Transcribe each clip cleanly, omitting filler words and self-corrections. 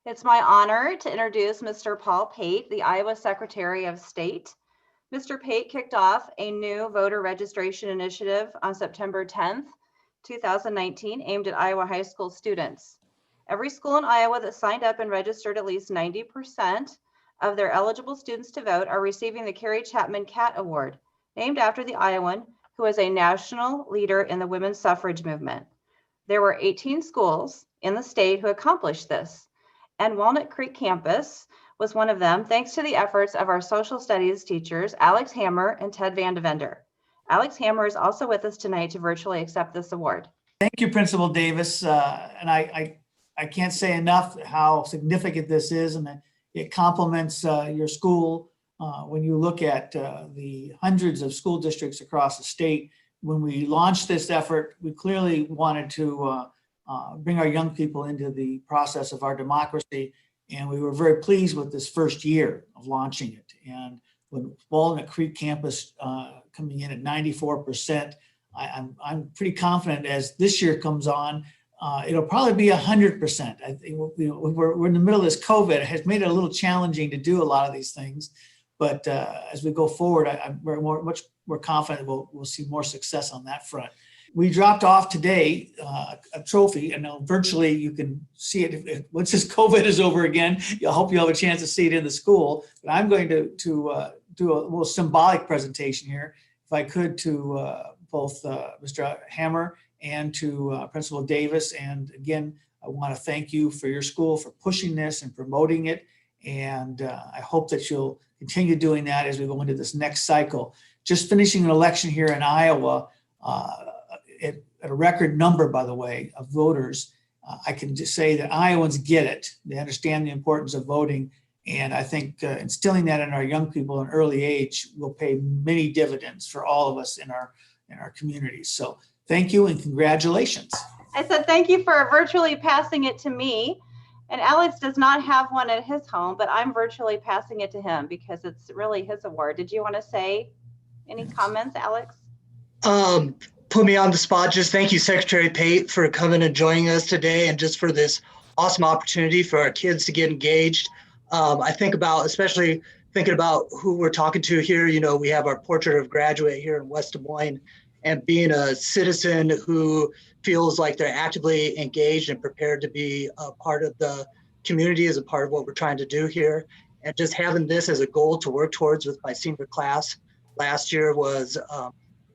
It's my honor to introduce Mr. Paul Pate, the Iowa Secretary of State. Mr. Pate kicked off a new voter registration initiative on September 10th, 2019, aimed at Iowa high school students. Every school in Iowa that signed up and registered at least 90% of their eligible students to vote are receiving the Carrie Chapman Catt Award, named after the Iowan who is a national leader in the women's suffrage movement. There were 18 schools in the state who accomplished this, and Walnut Creek Campus was one of them, thanks to the efforts of our social studies teachers, Alex Hammer and Ted Van Devender. Alex Hammer is also with us tonight to virtually accept this award. Thank you, Principal Davis. And I can't say enough how significant this is, and it complements your school. When you look at the hundreds of school districts across the state, when we launched this effort, we clearly wanted to bring our young people into the process of our democracy. And we were very pleased with this first year of launching it. And when Walnut Creek Campus coming in at 94%, I'm pretty confident as this year comes on, it'll probably be 100%. I think we're in the middle of this COVID. It has made it a little challenging to do a lot of these things. But as we go forward, I'm much more confident we'll see more success on that front. We dropped off today a trophy, and virtually you can see it once this COVID is over again. I hope you'll have a chance to see it in the school. But I'm going to do a little symbolic presentation here, if I could, to both Mr. Hammer and to Principal Davis. And again, I want to thank you for your school for pushing this and promoting it. And I hope that you'll continue doing that as we go into this next cycle. Just finishing an election here in Iowa, at a record number, by the way, of voters, I can just say that Iowans get it. They understand the importance of voting. And I think instilling that in our young people at an early age will pay many dividends for all of us in our communities. So thank you and congratulations. I said thank you for virtually passing it to me. And Alex does not have one at his home, but I'm virtually passing it to him because it's really his award. Did you want to say any comments, Alex? Put me on the spot. Just thank you, Secretary Pate, for coming and joining us today, and just for this awesome opportunity for our kids to get engaged. I think about, especially thinking about who we're talking to here, we have our portrait of graduate here in West Des Moines, and being a citizen who feels like they're actively engaged and prepared to be a part of the community as a part of what we're trying to do here. And just having this as a goal to work towards with my senior class last year was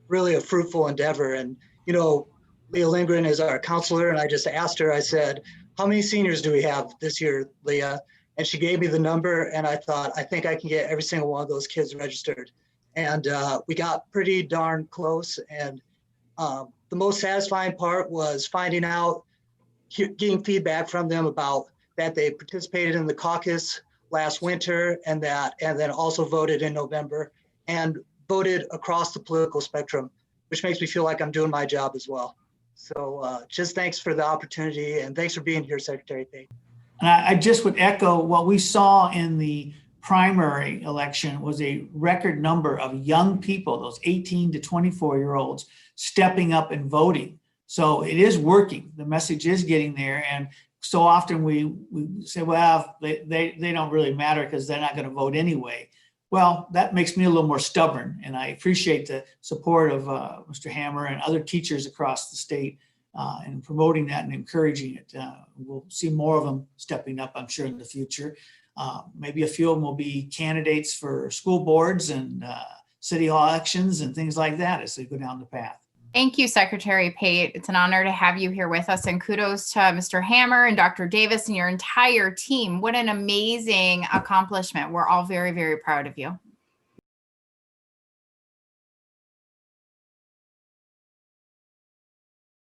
really a fruitful endeavor. And, Leah Lindgren is our counselor, and I just asked her, I said, how many seniors do we have this year, Leah? And she gave me the number, and I thought, I think I can get every single one of those kids registered. And we got pretty darn close. And the most satisfying part was finding out, getting feedback from them about that they participated in the caucus last winter, and then also voted in November and voted across the political spectrum, which makes me feel like I'm doing my job as well. So just thanks for the opportunity, and thanks for being here, Secretary Pate. And I just would echo what we saw in the primary election was a record number of young people, those 18 to 24-year-olds, stepping up and voting. So it is working. The message is getting there. And so often we say, well, they don't really matter because they're not going to vote anyway. Well, that makes me a little more stubborn. And I appreciate the support of Mr. Hammer and other teachers across the state in promoting that and encouraging it. We'll see more of them stepping up, I'm sure, in the future. Maybe a few of them will be candidates for school boards and city hall elections and things like that as they go down the path. Thank you, Secretary Pate. It's an honor to have you here with us, and kudos to Mr. Hammer and Dr. Davis and your entire team. What an amazing accomplishment. We're all very, very proud of you.